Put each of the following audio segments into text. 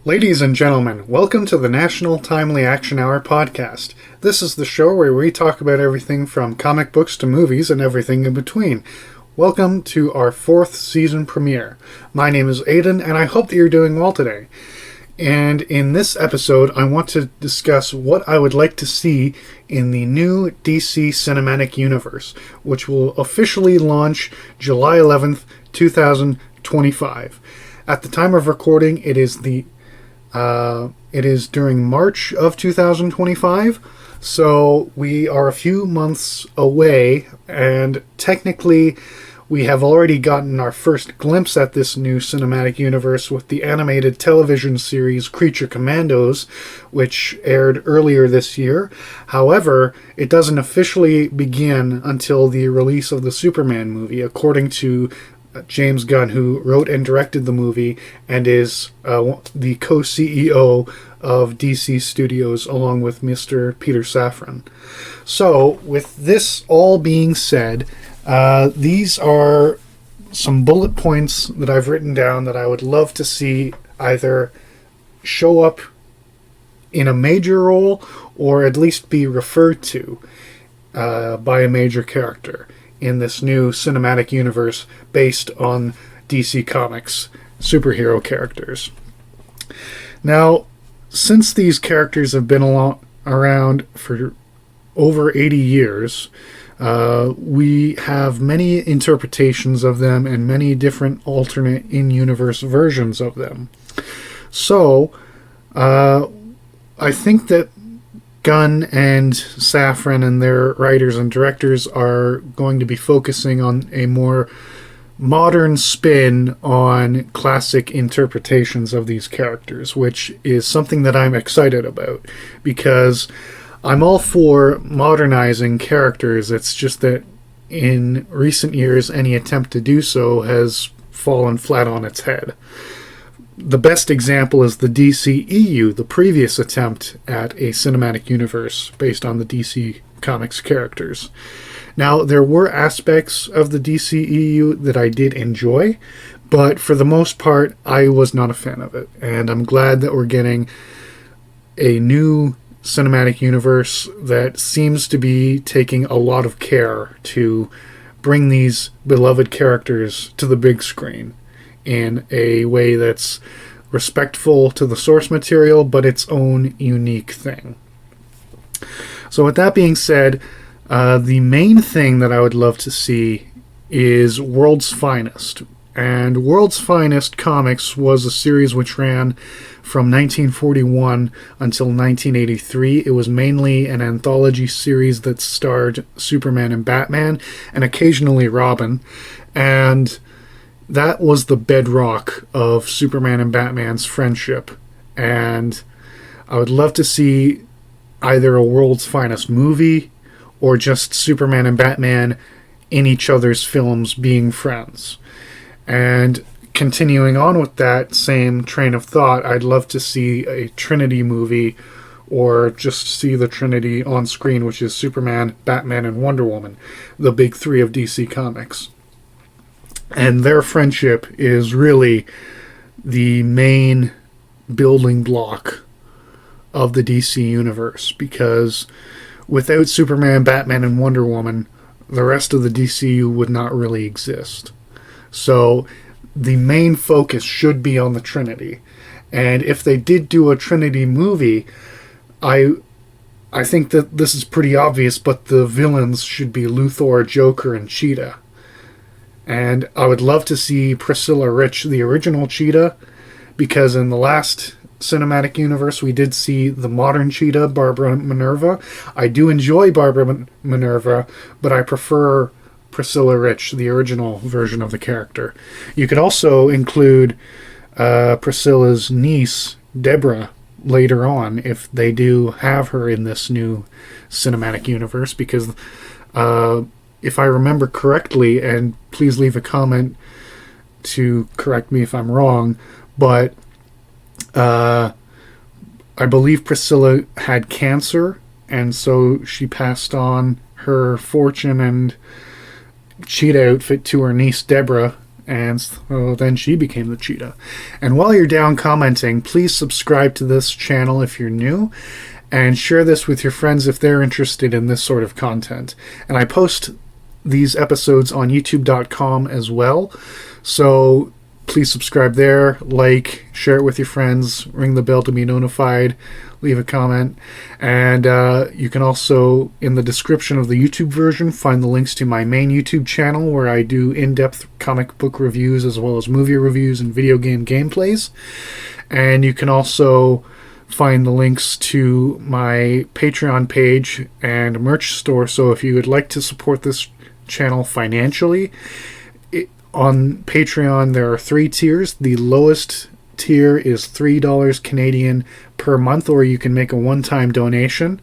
Ladies and gentlemen, welcome to the National Timely Action Hour podcast. This is the show where we talk about everything from comic books to movies and everything in between. Welcome to our 4th season premiere. My name is Aidan, and I hope that you're doing well today. And in this episode, I want to discuss what I would like to see in the new DC Cinematic Universe, which will officially launch July 11th, 2025. At the time of recording, it is during March of 2025, so we are a few months away, and technically we have already gotten our first glimpse at this new cinematic universe with the animated television series Creature Commandos, which aired earlier this year. However, it doesn't officially begin until the release of the Superman movie, according to James Gunn, who wrote and directed the movie and is the co-CEO of DC Studios, along with Mr. Peter Safran. So, with this all being said, these are some bullet points that I've written down that I would love to see either show up in a major role or at least be referred to by a major character in this new cinematic universe based on DC Comics superhero characters. Now, since these characters have been around for over 80 years, we have many interpretations of them and many different alternate in-universe versions of them. So, I think that Gunn and Safran and their writers and directors are going to be focusing on a more modern spin on classic interpretations of these characters, which is something that I'm excited about, because I'm all for modernizing characters. It's just that in recent years, any attempt to do so has fallen flat on its head. The best example is the DCEU, the previous attempt at a cinematic universe based on the DC Comics characters. Now, there were aspects of the DCEU that I did enjoy, but for the most part, I was not a fan of it. And I'm glad that we're getting a new cinematic universe that seems to be taking a lot of care to bring these beloved characters to the big screen in a way that's respectful to the source material, but its own unique thing. So with that being said, the main thing that I would love to see is World's Finest. And World's Finest Comics was a series which ran from 1941 until 1983. It was mainly an anthology series that starred Superman and Batman, and occasionally Robin. And that was the bedrock of Superman and Batman's friendship. And I would love to see either a World's Finest movie or just Superman and Batman in each other's films being friends. And continuing on with that same train of thought, I'd love to see a Trinity movie or just see the Trinity on screen, which is Superman, Batman, and Wonder Woman, the big three of DC Comics. And their friendship is really the main building block of the DC universe, because without Superman, Batman, and Wonder Woman, the rest of the DCU would not really exist. So the main focus should be on the Trinity. And if they did do a Trinity movie, I think that this is pretty obvious, but the villains should be Luthor, Joker, and Cheetah. And I would love to see Priscilla Rich, the original Cheetah, because in the last cinematic universe we did see the modern Cheetah, Barbara Minerva. I do enjoy Barbara Minerva, but I prefer Priscilla Rich, the original version of the character. You could also include Priscilla's niece, Deborah, later on, if they do have her in this new cinematic universe, because if I remember correctly, and please leave a comment to correct me if I'm wrong, but I believe Priscilla had cancer, and so she passed on her fortune and cheetah outfit to her niece Deborah, and so then she became the cheetah. And while you're down commenting, please subscribe to this channel if you're new, and share this with your friends if they're interested in this sort of content. And I post these episodes on youtube.com as well, so please subscribe there, like, share it with your friends, ring the bell to be notified, leave a comment. And you can also, in the description of the YouTube version, find the links to my main YouTube channel where I do in-depth comic book reviews as well as movie reviews and video game gameplays. And you can also find the links to my Patreon page and merch store. So if you would like to support this channel financially, on Patreon there are 3 tiers. The lowest tier is $3 Canadian per month, or you can make a one-time donation.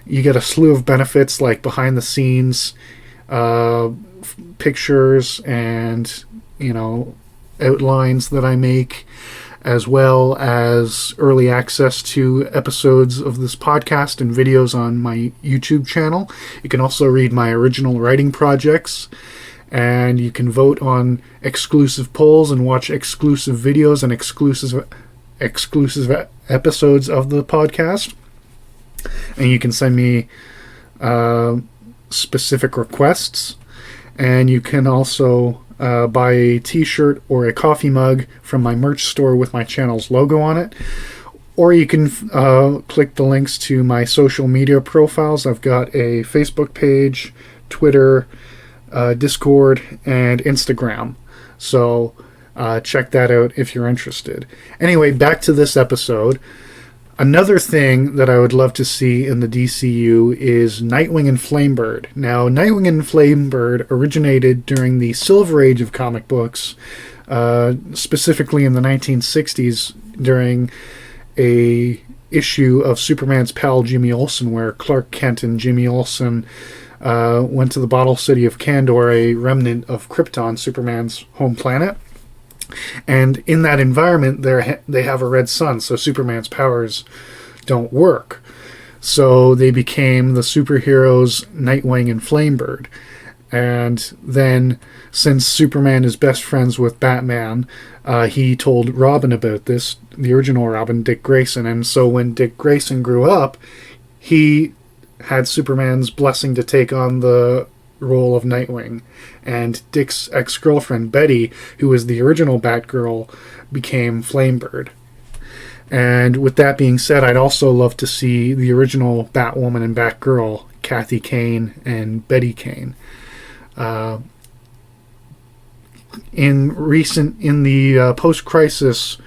You get a slew of benefits like behind the scenes pictures and outlines that I make, as well as early access to episodes of this podcast and videos on my YouTube channel. You can also read my original writing projects, and you can vote on exclusive polls and watch exclusive videos and exclusive episodes of the podcast. And you can send me specific requests. And you can also buy a t-shirt or a coffee mug from my merch store with my channel's logo on it. Or you can click the links to my social media profiles. I've got a Facebook page, Twitter, Discord, and Instagram. So check that out if you're interested. Anyway, back to this episode. Another thing that I would love to see in the DCU is Nightwing and Flamebird. Now, Nightwing and Flamebird originated during the Silver Age of comic books, specifically in the 1960s during a issue of Superman's pal Jimmy Olsen, where Clark Kent and Jimmy Olsen went to the Bottle City of Kandor, a remnant of Krypton, Superman's home planet. And in that environment, they have a red sun, so Superman's powers don't work. So they became the superheroes Nightwing and Flamebird. And then, since Superman is best friends with Batman, he told Robin about this, the original Robin, Dick Grayson. And so when Dick Grayson grew up, he had Superman's blessing to take on the role of Nightwing. And Dick's ex-girlfriend, Betty, who was the original Batgirl, became Flamebird. And with that being said, I'd also love to see the original Batwoman and Batgirl, Kathy Kane and Betty Kane. In the post-crisis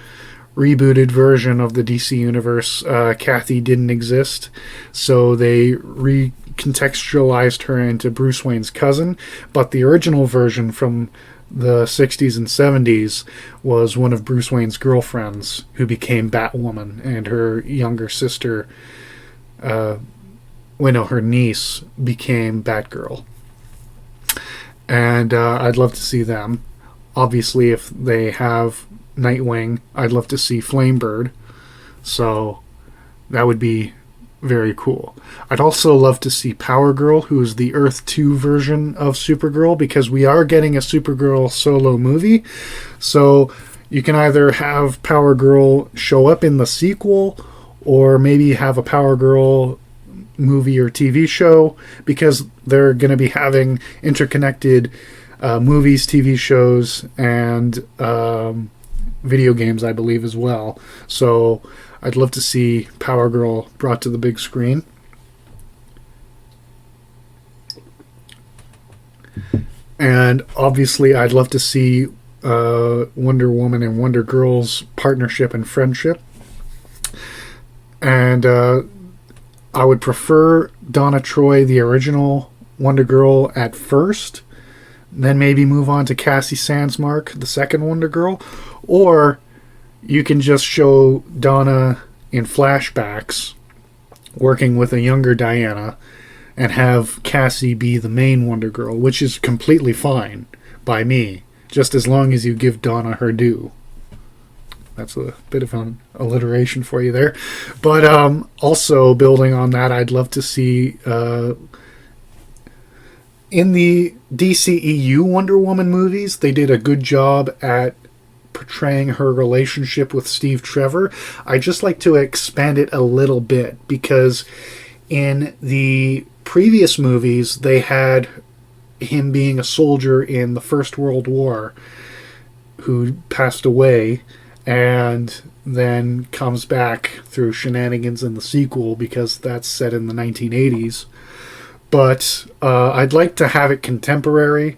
rebooted version of the DC Universe, Kathy didn't exist, so they recontextualized her into Bruce Wayne's cousin, but the original version from the 60s and 70s was one of Bruce Wayne's girlfriends who became Batwoman, and her younger sister, her niece, became Batgirl. And I'd love to see them. Obviously, if they have Nightwing, I'd love to see Flamebird, so that would be very cool. I'd also love to see Power Girl, who is the Earth 2 version of Supergirl, because we are getting a Supergirl solo movie, so you can either have Power Girl show up in the sequel, or maybe have a Power Girl movie or TV show, because they're going to be having interconnected movies, TV shows, and video games, I believe, as well. So I'd love to see Power Girl brought to the big screen. And obviously I'd love to see Wonder Woman and Wonder Girl's partnership and friendship. And I would prefer Donna Troy, the original Wonder Girl, at first, then maybe move on to Cassie Sandsmark, the second Wonder Girl. Or you can just show Donna in flashbacks working with a younger Diana and have Cassie be the main Wonder Girl, which is completely fine by me, just as long as you give Donna her due. That's a bit of an alliteration for you there. But also, building on that, I'd love to see in the DCEU Wonder Woman movies, they did a good job at portraying her relationship with Steve Trevor. I just like to expand it a little bit because in the previous movies, they had him being a soldier in the First World War who passed away and then comes back through shenanigans in the sequel because that's set in the 1980s. But I'd like to have it contemporary.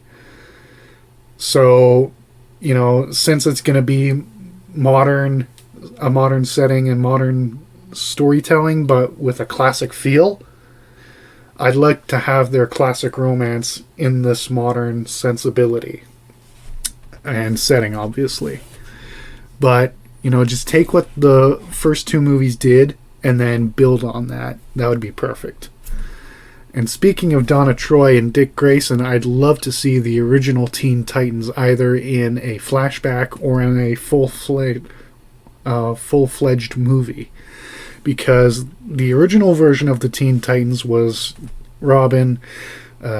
So, you know, since it's going to be modern, a modern setting and modern storytelling, but with a classic feel, I'd like to have their classic romance in this modern sensibility and setting, obviously. But, you know, just take what the first two movies did and then build on that. That would be perfect. And speaking of Donna Troy and Dick Grayson, I'd love to see the original Teen Titans either in a flashback or in a full-fledged movie. Because the original version of the Teen Titans was Robin,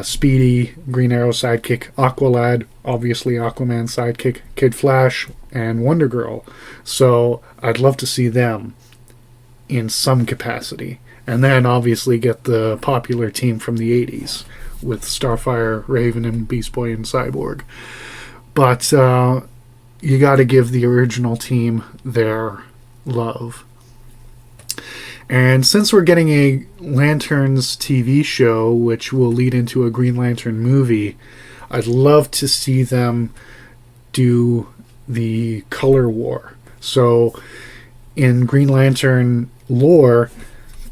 Speedy, Green Arrow sidekick, Aqualad, obviously Aquaman sidekick, Kid Flash, and Wonder Girl. So I'd love to see them in some capacity. And then obviously get the popular team from the 80s with Starfire, Raven, and Beast Boy and Cyborg. But you got to give the original team their love. And since we're getting a Lanterns TV show, which will lead into a Green Lantern movie, I'd love to see them do the color war. So in Green Lantern lore,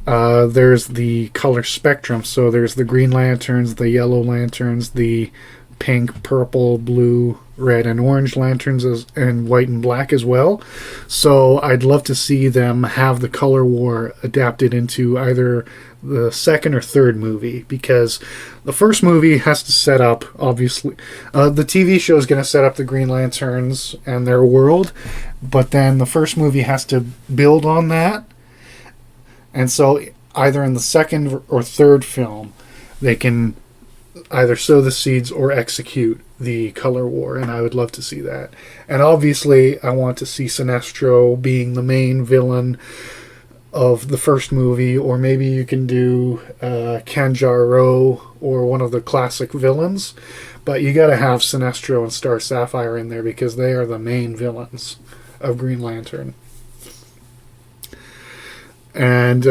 there's the color spectrum. So there's the Green Lanterns, the Yellow Lanterns, the pink, purple, blue, red, and orange lanterns, and white and black as well. So I'd love to see them have the color war adapted into either the second or third movie, because the first movie has to set up, obviously, the TV show is going to set up the Green Lanterns and their world, but then the first movie has to build on that. And so either in the second or third film, they can either sow the seeds or execute the color war, and I would love to see that. And obviously, I want to see Sinestro being the main villain of the first movie, or maybe you can do Kanjaro or one of the classic villains, but you gotta have Sinestro and Star Sapphire in there because they are the main villains of Green Lantern. And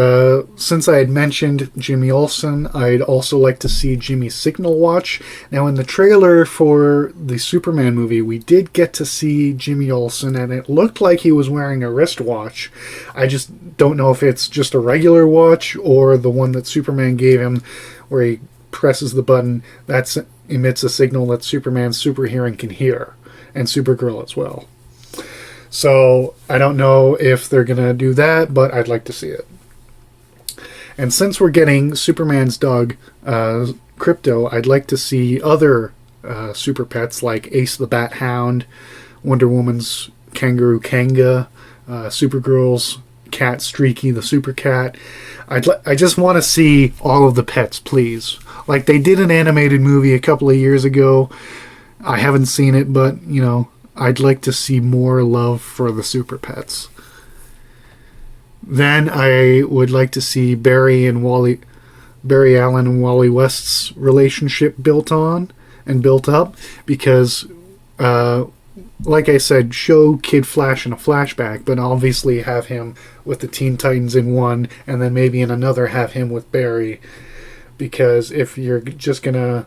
since I had mentioned Jimmy Olsen, I'd also like to see Jimmy Signal Watch. Now, in the trailer for the Superman movie, we did get to see Jimmy Olsen, and it looked like he was wearing a wristwatch. I just don't know if it's just a regular watch or the one that Superman gave him, where he presses the button that emits a signal that Superman's super hearing can hear, and Supergirl as well. So I don't know if they're going to do that, but I'd like to see it. And since we're getting Superman's dog, Crypto, I'd like to see other super pets like Ace the Bat Hound, Wonder Woman's Kangaroo Kanga, Supergirl's cat Streaky the Super Cat. I just want to see all of the pets, please. Like they did an animated movie a couple of years ago. I haven't seen it, but, you know, I'd like to see more love for the super pets. Then I would like to see Barry Allen and Wally West's relationship built up, because, like I said, show Kid Flash in a flashback, but obviously have him with the Teen Titans in one, and then maybe in another have him with Barry, because if you're just gonna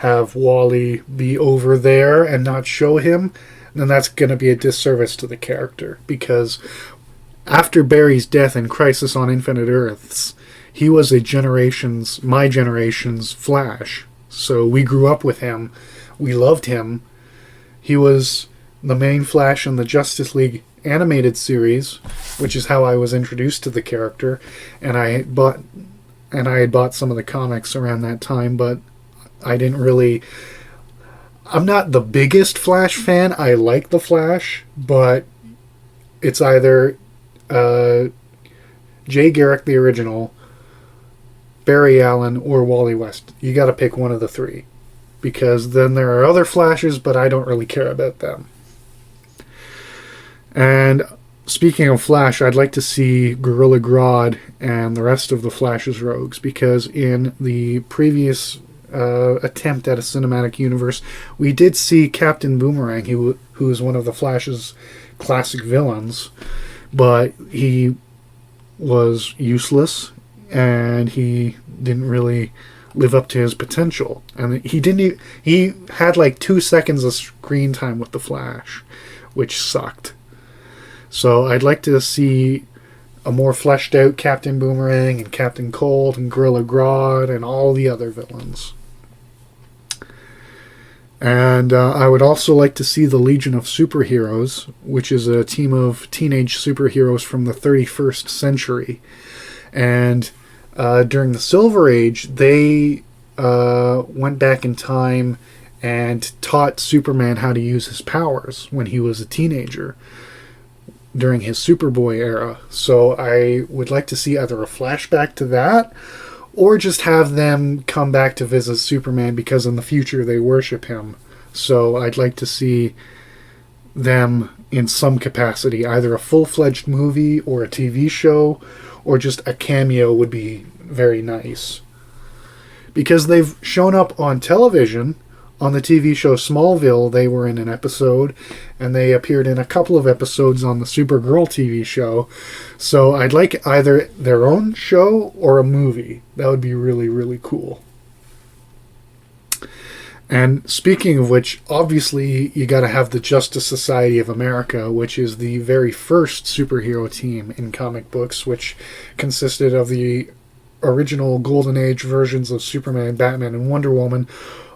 have Wally be over there and not show him, then that's going to be a disservice to the character. Because after Barry's death in Crisis on Infinite Earths, he was my generation's Flash. So we grew up with him. We loved him. He was the main Flash in the Justice League animated series, which is how I was introduced to the character. And I had bought some of the comics around that time, but I didn't really... I'm not the biggest Flash fan. I like the Flash, but it's either Jay Garrick, the original, Barry Allen, or Wally West. You got to pick one of the three. Because then there are other Flashes, but I don't really care about them. And speaking of Flash, I'd like to see Gorilla Grodd and the rest of the Flash's rogues, because in the previous attempt at a cinematic universe, we did see Captain Boomerang, who is one of the Flash's classic villains, but he was useless, and he didn't really live up to his potential. And he had like 2 seconds of screen time with the Flash, which sucked. So I'd like to see a more fleshed out Captain Boomerang and Captain Cold and Gorilla Grodd and all the other villains. And I would also like to see the Legion of Superheroes, which is a team of teenage superheroes from the 31st century. And during the Silver Age, they went back in time and taught Superman how to use his powers when he was a teenager, during his Superboy era. So I would like to see either a flashback to that, or just have them come back to visit Superman, because in the future they worship him. So I'd like to see them in some capacity, either a full-fledged movie or a TV show, or just a cameo would be very nice. Because they've shown up on television. On the TV show Smallville, they were in an episode, and they appeared in a couple of episodes on the Supergirl TV show. So I'd like either their own show or a movie. That would be really, really cool. And speaking of which, obviously you got to have the Justice Society of America, which is the very first superhero team in comic books, which consisted of the original Golden Age versions of Superman, Batman, and Wonder Woman,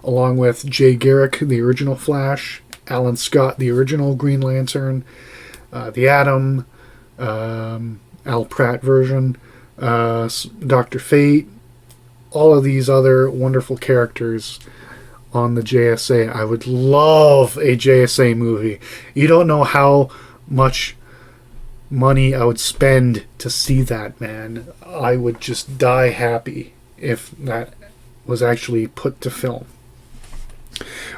along with Jay Garrick, the original Flash, Alan Scott, the original Green Lantern, the Atom, Al Pratt version, Dr. Fate, all of these other wonderful characters on the JSA. I would love a JSA movie. You don't know how much money I would spend to see that, man. I would just die happy if that was actually put to film.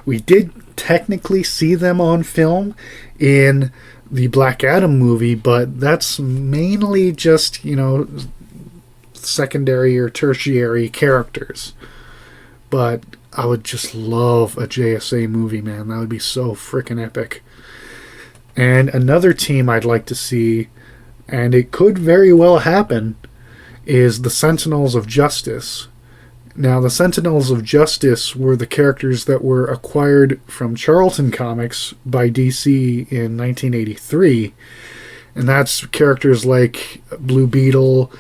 We did technically see them on film in the Black Adam movie, but that's mainly just, secondary or tertiary characters. But I would just love a JSA movie, man. That would be so freaking epic. And another team I'd like to see, and it could very well happen, is the Sentinels of Justice. Now, the Sentinels of Justice were the characters that were acquired from Charlton Comics by DC in 1983. And that's characters like Blue Beetle,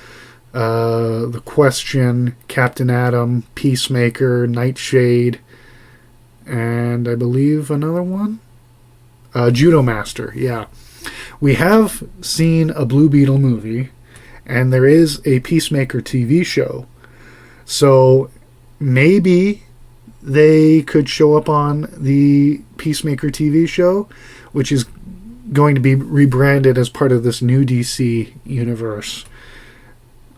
The Question, Captain Atom, Peacemaker, Nightshade, and I believe another one? Judo Master, yeah. We have seen a Blue Beetle movie, and there is a Peacemaker TV show. So maybe they could show up on the Peacemaker TV show, which is going to be rebranded as part of this new DC universe.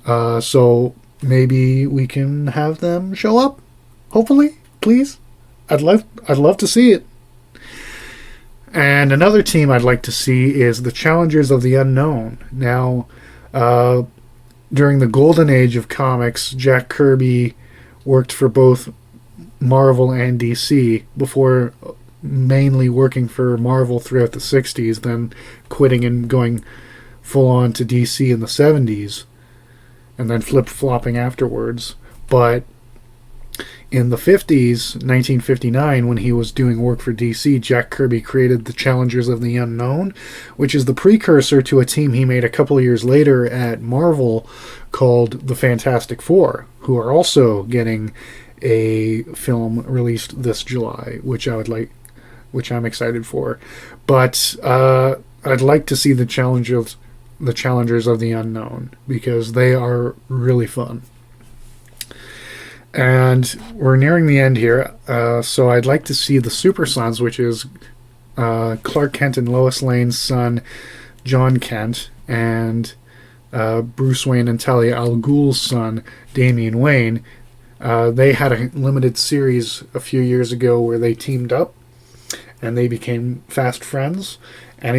So maybe we can have them show up. Hopefully, please. I'd love to see it. And another team I'd like to see is the Challengers of the Unknown. Now, during the golden age of comics, Jack Kirby worked for both Marvel and DC before mainly working for Marvel throughout the 60s, then quitting and going full on to DC in the 70s, and then flip-flopping afterwards. But in the 50s, 1959, when he was doing work for DC, Jack Kirby created the Challengers of the Unknown, which is the precursor to a team he made a couple of years later at Marvel called the Fantastic Four, who are also getting a film released this July, which I'm excited for. But I'd like to see the Challengers of the Unknown, because they are really fun. And we're nearing the end here, so I'd like to see the Super Sons, which is Clark Kent and Lois Lane's son, John Kent, and Bruce Wayne and Talia al Ghul's son, Damian Wayne. They had a limited series a few years ago where they teamed up and they became fast friends. And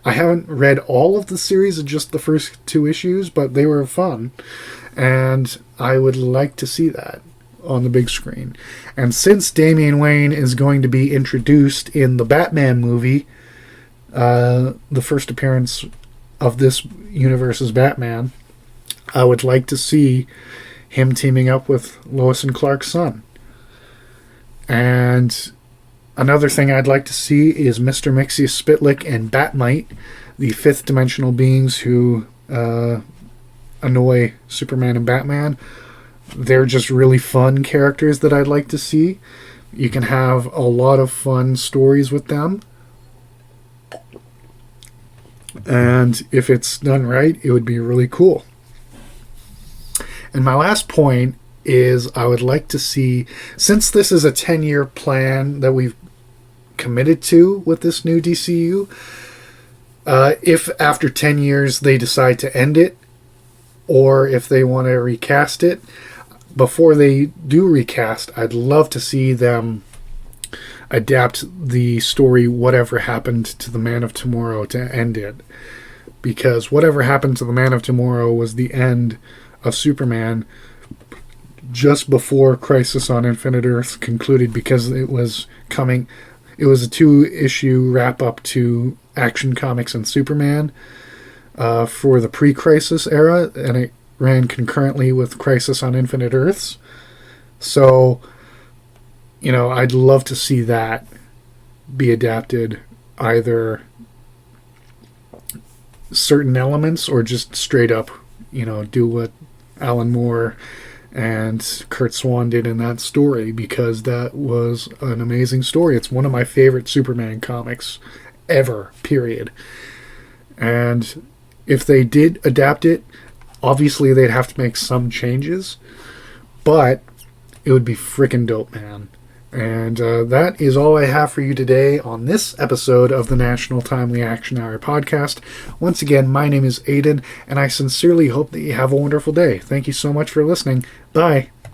I haven't read all of the series, just the first 2 issues, but they were fun. And I would like to see that on the big screen. And since Damian Wayne is going to be introduced in the Batman movie, the first appearance of this universe's Batman, I would like to see him teaming up with Lois and Clark's son. And another thing I'd like to see is Mr. Mxyzptlk and Batmite, the 5th dimensional beings who annoy Superman and Batman. They're just really fun characters that I'd like to see. You can have a lot of fun stories with them. And if it's done right, it would be really cool. And my last point is I would like to see, since this is a 10-year plan that we've committed to with this new DCU, if after 10 years they decide to end it, or if they want to recast it, before they do recast, I'd love to see them adapt the story Whatever Happened to the Man of Tomorrow to end it. Because Whatever Happened to the Man of Tomorrow was the end of Superman just before Crisis on Infinite Earths concluded, because it was a 2-issue wrap-up to Action Comics and Superman for the pre-Crisis era, and it ran concurrently with Crisis on Infinite Earths. So, I'd love to see that be adapted, either certain elements or just straight up, do what Alan Moore and Kurt Swan did in that story, because that was an amazing story. It's one of my favorite Superman comics ever, period. And if they did adapt it, obviously they'd have to make some changes, but it would be freaking dope, man. And that is all I have for you today on this episode of the National Timely Action Hour podcast. Once again, my name is Aiden, and I sincerely hope that you have a wonderful day. Thank you so much for listening. Bye.